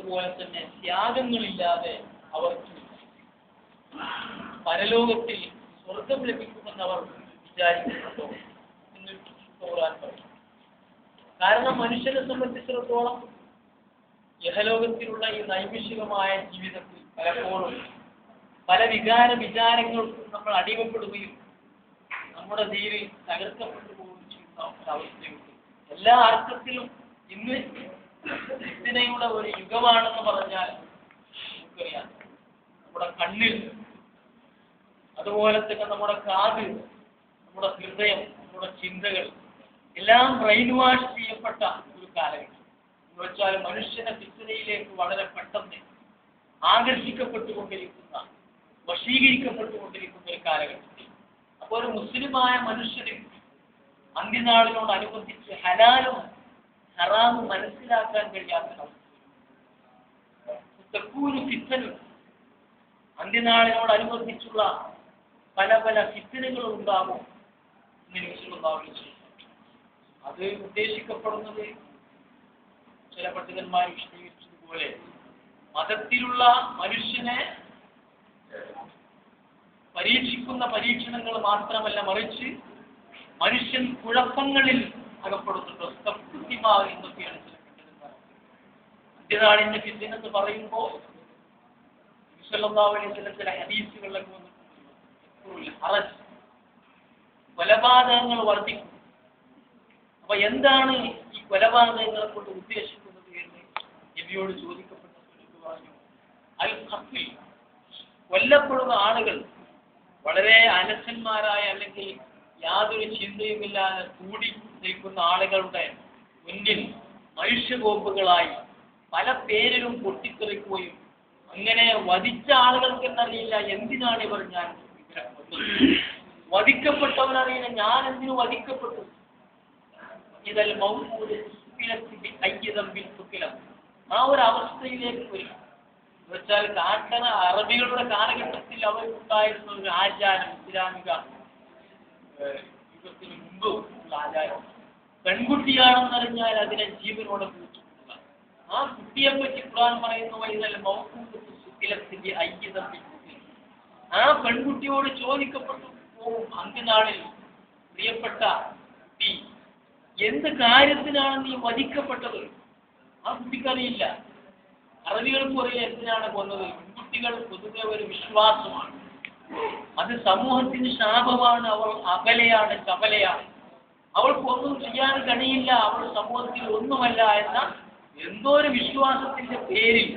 അതുപോലെ തന്നെ ത്യാഗങ്ങളില്ലാതെ അവർക്ക് പരലോകത്തിൽ സ്വർഗം ലഭിക്കുമെന്ന് അവർ വിചാരിക്കുന്നുണ്ടോ എന്ന് ഖുർആൻ പറയും. കാരണം മനുഷ്യനെ സംബന്ധിച്ചിടത്തോളം ഇഹലോകത്തിലുള്ള ഈ നൈമിഷികമായ ജീവിതത്തിൽ പലപ്പോഴും പല വിചാരങ്ങൾക്കും നമ്മൾ അടിമപ്പെടുകയും നമ്മുടെ ദീനിൽ തകർക്കപ്പെട്ടു പോവുകയും ചെയ്യുന്ന ഒരവസ്ഥയുണ്ട്. എല്ലാ അർത്ഥത്തിലും ഇന്ന് ഫിത്നയുടെ ഒരു യുഗമാണെന്ന് പറഞ്ഞാൽ നമുക്കറിയാം. നമ്മുടെ കണ്ണിൽ, അതുപോലെ തന്നെ നമ്മുടെ കാത്, നമ്മുടെ ഹൃദയം, നമ്മുടെ ചിന്തകൾ എല്ലാം ബ്രെയിൻ വാഷ് ചെയ്യപ്പെട്ട ഒരു കാലഘട്ടം എന്ന് വെച്ചാൽ മനുഷ്യനെ ഫിത്നയിലേക്ക് വളരെ പെട്ടെന്ന് ആകർഷിക്കപ്പെട്ടുകൊണ്ടിരിക്കുന്ന, വശീകരിക്കപ്പെട്ടുകൊണ്ടിരിക്കുന്ന ഒരു കാലഘട്ടം. അപ്പോൾ ഒരു മുസ്ലിമായ മനുഷ്യന് അന്ത്യനാളിനോടനുബന്ധിച്ച് ഹലാലും ഹറാമും മനസ്സിലാക്കാൻ കഴിയാത്ത ഫിത്നയും അന്ത്യനാളിനോടനുബന്ധിച്ചുള്ള പല പല ഫിത്നകളും ഉണ്ടാകും എന്ന് വിശ്വസിക്കുന്നു. അത് ഉദ്ദേശിക്കപ്പെടുന്നത് ചില പണ്ഡിതന്മാർ വിശദീകരിച്ചതുപോലെ മതത്തിലുള്ള മനുഷ്യനെ പരീക്ഷിക്കുന്ന പരീക്ഷണങ്ങൾ മാത്രമല്ല, മറിച്ച് മനുഷ്യൻ കുഴപ്പങ്ങളിൽ അകപ്പെടുന്നുണ്ടോ എന്നൊക്കെയാണ് ചില പണ്ഡിതന്മാർ. അന്ത്യനാളിന്റെ ഫിത്ന എന്ന് പറയുമ്പോൾ ചില ഹദീസുകളിലൊക്കെ വന്നിട്ടുണ്ട്, കൊലപാതകങ്ങൾ വർദ്ധിക്കും. അപ്പൊ എന്താണ് ഈ കൊലപാതകങ്ങളെ കൊണ്ട് ഉദ്ദേശിക്കുന്നത് എന്ന് നബിയോട് ചോദിക്കപ്പെട്ടപ്പോൾ പറഞ്ഞു, അൽ ഖത്ൽ, കൊല്ലപ്പെടുന്ന ആളുകൾ വളരെ അലസന്മാരായ അല്ലെങ്കിൽ യാതൊരു ചിന്തയുമില്ലാതെ കൂടി നിൽക്കുന്ന ആളുകളുടെ മുന്നിൽ മനുഷ്യബോംബുകളായി പല പേരിലും പൊട്ടിത്തെറിക്കുകയും അങ്ങനെ വധിച്ച ആളുകൾക്കെന്നറിയില്ല എന്തിനാണ് ഇവർ ഞാൻ ഇവരെ കൊന്നത്, വധിക്കപ്പെട്ടവനറിയില്ല ഞാൻ എന്തിനു വധിക്കപ്പെട്ടു. ഇതൽ ആ ഒരു അവസ്ഥയിലേക്ക് വരും. എന്നുവെച്ചാൽ അറബികളുടെ കാലഘട്ടത്തിൽ അവർക്കുണ്ടായിരുന്ന ഒരു ആചാരം, ഇസ്ലാമിക യുഗത്തിന് മുമ്പ് ഉള്ള ആചാരം, പെൺകുട്ടിയാണെന്നറിഞ്ഞാൽ അതിനെ ജീവനോടെ കുറിച്ചുകൊള്ളുക. ആ കുട്ടിയെ പറ്റി ഖുർആൻ പറയുന്ന ആ പെൺകുട്ടിയോട് ചോദിക്കപ്പെട്ടു പോകും അന്ത്യനാളിൽ, പ്രിയപ്പെട്ട കുട്ടി, എന്ത് കാര്യത്തിനാണ് നീ വധിക്കപ്പെട്ടത്? ആ കുട്ടിക്കറിയില്ല. അറബികൾക്ക് അറിയില്ല എന്തിനാണ് കൊന്നത്. പെൺകുട്ടികൾ പൊതുവെ ഒരു വിശ്വാസമാണ്, അത് സമൂഹത്തിന് ശാപമാണ്, അവൾ അബലയാണ്, ചപലയാണ്, അവൾക്കൊന്നും ചെയ്യാൻ കഴിയില്ല, അവൾ സമൂഹത്തിൽ ഒന്നുമല്ല എന്ന എന്തോ ഒരു വിശ്വാസത്തിന്റെ പേരിൽ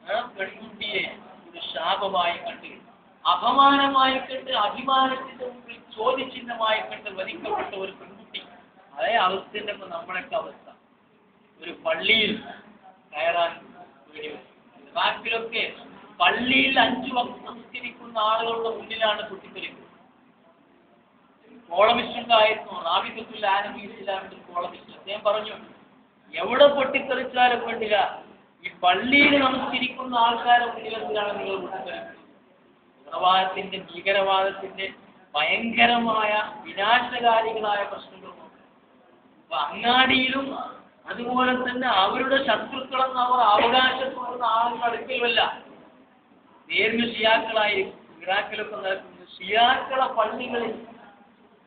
ആ പെൺകുട്ടിയെ ഒരു ശാപമായി കണ്ട്, അപമാനമായി കണ്ട്, അഭിമാനത്തിന്റെ മുമ്പിൽ ചോദ്യചിഹ്നമായി കണ്ട് വധിക്കപ്പെട്ട ഒരു പെൺകുട്ടി. അതേ അവസ്ഥയുടെ ഇപ്പൊ നമ്മളൊക്കെ അവസ്ഥ. ഒരു പള്ളിയിൽ കയറാൻ ഇറാഖിലൊക്കെ പള്ളിയിൽ 5 വക്ത് നമസ്കരിക്കുന്ന ആളുകളുടെ മുന്നിലാണ് പൊട്ടിത്തെറിക്കുന്നത്. കോളമിസ്റ്റുണ്ടായിരുന്നു, റാബിത്തുൽ ആലമി ഇസ്ലാമിന്റെ കോളമിസ്റ്റ്. അദ്ദേഹം പറഞ്ഞു, എവിടെ പൊട്ടിത്തെറിച്ചാലും വേണ്ടില്ല, ഈ പള്ളിയിൽ നമസ്കരിക്കുന്ന ആൾക്കാരെ മുന്നിൽ എന്തിനാണ് നിങ്ങൾ പൊട്ടിത്തെറിക്കുന്നത്? തീവ്രവാദത്തിന്റെ, ഭീകരവാദത്തിന്റെ ഭയങ്കരമായ വിനാശകാരികളായ പ്രശ്നങ്ങളുണ്ട്. അപ്പൊ അങ്ങാടിയിലും അതുപോലെ തന്നെ അവരുടെ ശത്രുക്കളെന്ന് അവർ അവകാശപ്പെടുന്ന ആളുകൾ അടുക്കലുമല്ല, നേരിന് ഷിയാക്കളായിരിക്കും. ഇറാഖിലൊക്കെ നടക്കുന്നത് ഷിയാക്കളെ പള്ളികളിൽ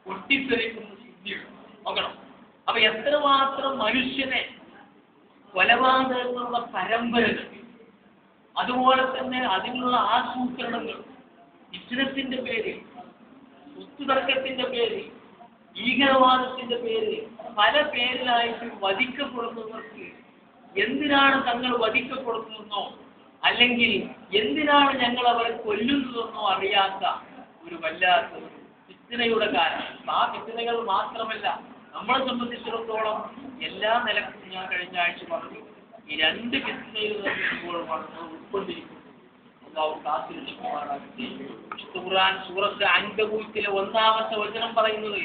പൊട്ടിത്തെറിക്കുന്ന സിദ്ധിയുണ്ട്. നോക്കണം. അപ്പൊ എത്രമാത്രം മനുഷ്യനെ കൊലപാതകങ്ങളുടെ പരമ്പരകൾ, അതുപോലെ തന്നെ അതിനുള്ള ആസൂത്രണങ്ങൾ, ഇസ്ലാത്തിന്റെ പേരിൽ, സ്വത്തുതർക്കത്തിന്റെ പേരിൽ, ഭീകരവാദത്തിന്റെ പേരിൽ, പല പേരിലായിട്ട് വധിക്കപ്പെടുന്നവർക്ക് എന്തിനാണ് തങ്ങൾ വധിക്കപ്പെടുന്നതെന്നോ അല്ലെങ്കിൽ എന്തിനാണ് ഞങ്ങൾ അവരെ കൊല്ലുന്നതെന്നോ അറിയാത്ത ഒരു വല്ലാത്ത ഒരു ഫിത്നയുടെ കാലം. ആ ഫിത്നകൾ മാത്രമല്ല, നമ്മളെ സംബന്ധിച്ചിടത്തോളം എല്ലാ നിലക്കും ഞാൻ കഴിഞ്ഞ ആഴ്ച പറഞ്ഞു, ഈ 2 ഫിത്നയിൽ ഇപ്പോഴുമാണ് നമ്മൾ ഉൾക്കൊണ്ടിരിക്കുന്നത്. ഖുർആൻ സൂറത്ത് അൻകബൂത്തിലെ 1-ാമത്തെ വചനം പറയുന്നത്,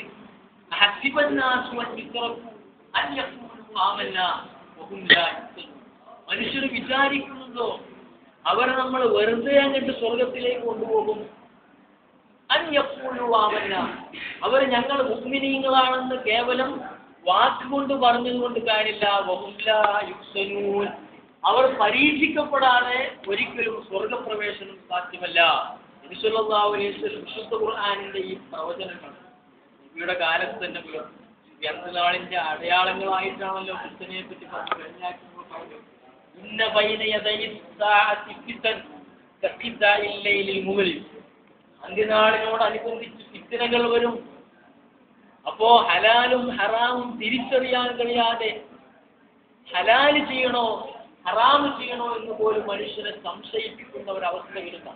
മനുഷ്യർ വിചാരിക്കുന്നുണ്ടോ അവരെ നമ്മൾ വെറുതെ അങ്ങോട്ട് സ്വർഗത്തിലേക്ക് കൊണ്ടുപോകും? അവർ ഞങ്ങൾ മുഅ്മിനീങ്ങളാണെന്ന് കേവലം വാക്കുകൊണ്ട് പറഞ്ഞതുകൊണ്ട് കാര്യമില്ല. അവർ പരീക്ഷിക്കപ്പെടാതെ ഒരിക്കലും സ്വർഗപ്രവേശനം സാധ്യമല്ല. നബി സല്ലല്ലാഹു അലൈഹി വസല്ലം വിശുദ്ധ ഖുർആനിന്റെ ഈ പ്രവചനങ്ങൾ നബിയുടെ കാലത്ത് തന്നെ പുലർത്തി. അന്ത്യനാളിന്റെ അടയാളങ്ങളായിട്ടാണല്ലോ ക്രിസ്ത്യനെ പറ്റി പറഞ്ഞു. ഇന്ന ബൈന യദൈ സാഅത്തി ഫിതൻ കഖിദാഇൽ ലൈലിൽ മുഗ്ലിം. അന്ത്യനാളിനോടനുബന്ധിച്ച് ഫിത്നകൾ വരും. അപ്പോ ഹലാലും ഹറാമും തിരിച്ചറിയാൻ കഴിയാതെ ഹലാല് ചെയ്യണോ ഹറാമ് ചെയ്യണോ എന്ന് പോലും മനുഷ്യനെ സംശയിപ്പിക്കുന്ന ഒരവസ്ഥ വരുന്ന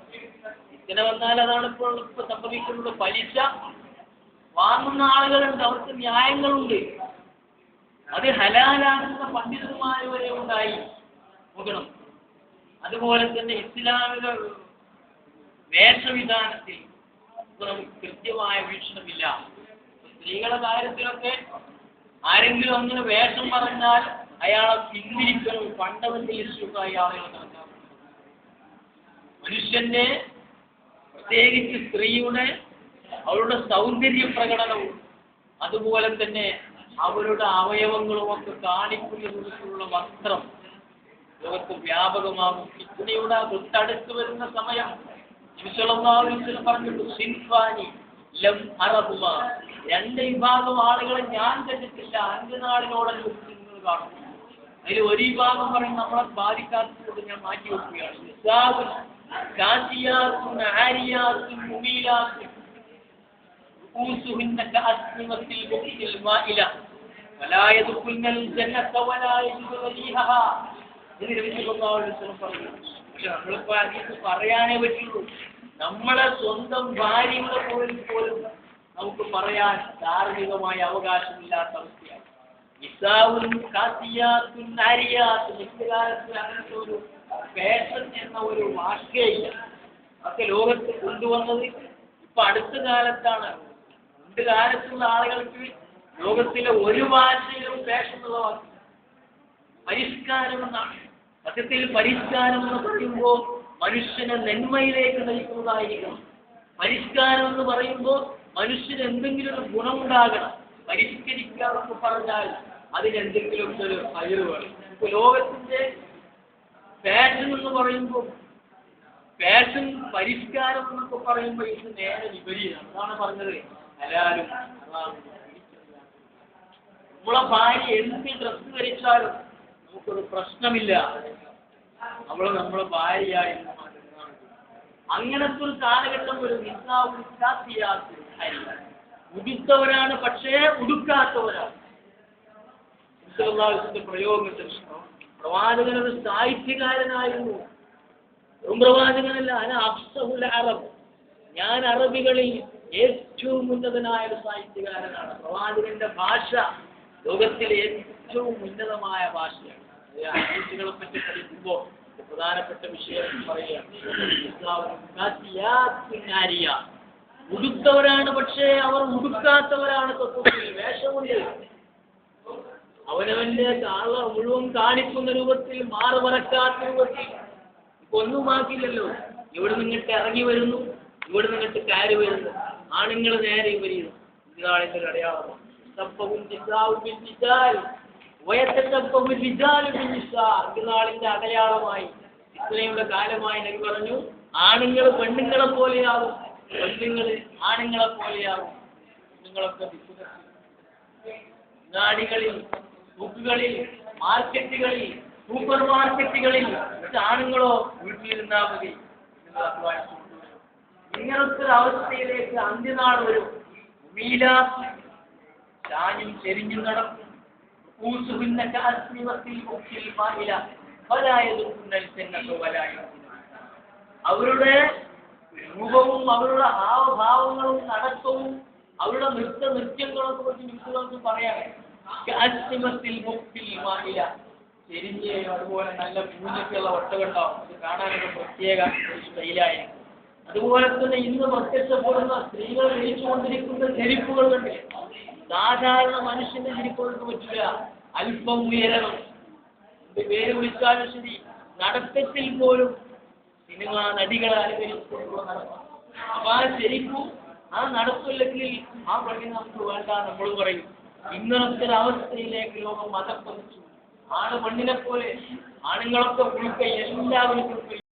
ഫിത്ന വന്നാൽ അതാണ് ഇപ്പോൾ സംഭവിക്കുന്നത്. പലിശ വാങ്ങുന്ന ആളുകളുണ്ട്, അവർക്ക് ന്യായങ്ങളുണ്ട്. അത് ഹലാലാകുന്ന പണ്ഡിതന്മാർ വരെ ഉണ്ടായി നോക്കണം. അതുപോലെ തന്നെ ഇസ്ലാമിക വേഷവിധാനത്തിൽ നമുക്ക് കൃത്യമായ വീക്ഷണമില്ല. സ്ത്രീകളുടെ കാര്യത്തിലൊക്കെ ആരെങ്കിലും അങ്ങനെ വേഷം പറഞ്ഞാൽ അയാളെ പിന്തിരിക്കണം, ഫണ്ടമെന്റലിസ്റ്റുകളായി ആളുകൾ കണക്കാക്കും. മനുഷ്യന്റെ പ്രത്യേകിച്ച് സ്ത്രീയുടെ അവരുടെ സൗന്ദര്യ പ്രകടനവും അതുപോലെ തന്നെ അവരുടെ അവയവങ്ങളും ഒക്കെ കാണിക്കുന്നതിനുള്ള വസ്ത്രം ലോകത്ത് വ്യാപകമാകും. ഫിത്നയുടെ തൊട്ടടുത്ത് വരുന്ന സമയം പറഞ്ഞിട്ടു സിൻഫാനി ലം അറബുമ, രണ്ട് വിഭാഗം ആളുകളെ ഞാൻ കണ്ടിട്ടില്ല അന്ത്യനാളിനോടനുബന്ധിച്ച് നിങ്ങൾ കാണും. അതിൽ ഒരു വിഭാഗം പറയും നമ്മളെ ബാധിക്കാത്തത് ഞാൻ മാറ്റി വെക്കുകയാണ്. പക്ഷെ നമ്മളിപ്പോ അതിന് പറയാനേ പറ്റുള്ളൂ. നമ്മളെ സ്വന്തം ഭാര്യയുടെ പോലും നമുക്ക് പറയാൻ ധാർമ്മികമായ അവകാശമില്ലാത്ത അവസ്ഥയാണ്. അങ്ങനത്തെ ഒരു ഫാഷൻ എന്ന ഒരു വാക്കയില്ല. ഒക്കെ ലോകത്ത് കൊണ്ടുവന്നത് ഇപ്പൊ അടുത്ത കാലത്താണ്. പണ്ട് കാലത്തുള്ള ആളുകൾക്ക് ലോകത്തിലെ ഒരു ഭാഷയിലും ഫാഷൻ എന്നുള്ള വാക്ക് പരിഷ്കാരം എന്നാണ്. സത്യത്തിൽ പരിഷ്കാരം എന്ന് പറയുമ്പോൾ മനുഷ്യനെ നന്മയിലേക്ക് നയിക്കുന്നതായിരിക്കണം. പരിഷ്കാരം എന്ന് പറയുമ്പോൾ മനുഷ്യന് എന്തെങ്കിലും ഒരു ഗുണമുണ്ടാകണം. പരിഷ്കരിക്കുക എന്ന് പറഞ്ഞാൽ അതിനെന്തെങ്കിലും ഒരു കഴിവ് വേണം. ഇപ്പൊ ലോകത്തിന്റെ ഫാഷൻ എന്ന് പറയുമ്പോൾ ഫാഷൻ പരിഷ്കാരം എന്നൊക്കെ പറയുമ്പോൾ ഇത് നേരെ വിപരീതമാണ്. അതാണ് പറഞ്ഞത് ഹലാലും ഹറാമും. നമ്മളെ ഭാര്യ എന്ത് ഡ്രസ്സ് ധരിച്ചാലും നമുക്കൊരു പ്രശ്നമില്ല, നമ്മളെ ഭാര്യയായി. അങ്ങനത്തെ ഒരു കാലഘട്ടം ഒരു ഉടുത്തവരാണ് പക്ഷേ ഉടുക്കാത്തവരാണ്. പ്രയോഗത്തിൽ പ്രവാചകൻ ഒരു സാഹിത്യകാരനായിരുന്നു. പ്രവാചകനല്ല, അറബ്, ഞാൻ അറബികളിൽ ഏറ്റവും ഉന്നതനായ ഒരു സാഹിത്യകാരനാണ്. പ്രവാചകന്റെ ഭാഷ ലോകത്തിലെ ഏറ്റവും ഉന്നതമായ ഭാഷയാണ്. ഹദീസുകളെ പറ്റി പഠിക്കുമ്പോൾ പ്രധാനപ്പെട്ട വിഷയം പറയുകയാണ്. ഉടുത്തവരാണ് പക്ഷേ അവർ ഉടുക്കാത്തവരാണ്. തത്വത്തിൽ വേഷമുണ്ട്. അവനവന്റെ കാള മുഴുവൻ കാണിക്കുന്ന രൂപത്തിൽ മാറുമറക്കാത്ത രൂപത്തിൽ ഇപ്പൊ ഒന്നുമാക്കില്ലല്ലോ. ഇവിടെ നിന്നിട്ട് ഇറങ്ങി വരുന്നു, ഇവിടെ നിന്നിട്ട് കയറി വരുന്നു. ആണുങ്ങൾ നേരെ വരികയും ഇതാളിന്റെ ഒരു അടയാളമാണ്. നാളിന്റെ അടയാളമായി ഇസ്ലാമിയുടെ കാലമായി നബി പറഞ്ഞു, ആണുങ്ങൾ പെണ്ണുങ്ങളെ പോലെയാവും, പെണ്ണുങ്ങൾ ആണുങ്ങളെ പോലെയാവും. നിങ്ങളൊക്കെ നാടികളിൽ, ബുക്കുകളിൽ, മാർക്കറ്റുകളിൽ, സൂപ്പർ മാർക്കറ്റുകളിൽ, പക്ഷെ ആണുങ്ങളോ വീട്ടിലിരുന്നാ മതി. ഇങ്ങനത്തെ ഒരു അവസ്ഥയിലേക്ക് അന്ത്യനാൾ വരും. ചാഞ്ഞും ചെരിഞ്ഞും നടക്കും. അവരുടെ രൂപവും അവരുടെ ഹാവഭാവങ്ങളും നടത്തവും അവരുടെ നൃത്യങ്ങളൊക്കെ കുറിച്ച് മിക്കവർക്കും പറയാൻ ചെരിഞ്ഞ് അതുപോലെ നല്ല പൂജയ്ക്കുള്ള ഒട്ടകണ്ടാവും. അത് കാണാനൊക്കെ പ്രത്യേക ഒരു സ്റ്റൈലായിരിക്കും. അതുപോലെ തന്നെ ഇന്ന് പ്രത്യക്ഷപ്പെടുന്ന സ്ത്രീകൾ ധരിച്ചുകൊണ്ടിരിക്കുന്ന ചെരിപ്പുകളുണ്ട്. സാധാരണ മനുഷ്യന്റെ ചെരിപ്പുകൾക്ക് പറ്റില്ല, അല്പം ഉയരണം. പേര് വിളിച്ചാലും ശരി, നടത്തത്തിൽ പോലും സിനിമ നടികളെ അനുകരിച്ചുകൊണ്ടുള്ള നടത്തം. അപ്പൊ ആ ചെരിപ്പും ആ നടപ്പില്ലെങ്കിൽ ആ പണി നമുക്ക് വേണ്ട നമ്മൾ പറയും. ഇങ്ങനത്തെ ഒരു അവസ്ഥയിലേക്ക് ലോകം മതപ്പതിച്ചു. ആണ് മണ്ണിനെ പോലെ, ആണുങ്ങളൊക്കെ ഉൾപ്പെടെ എല്ലാവർക്കും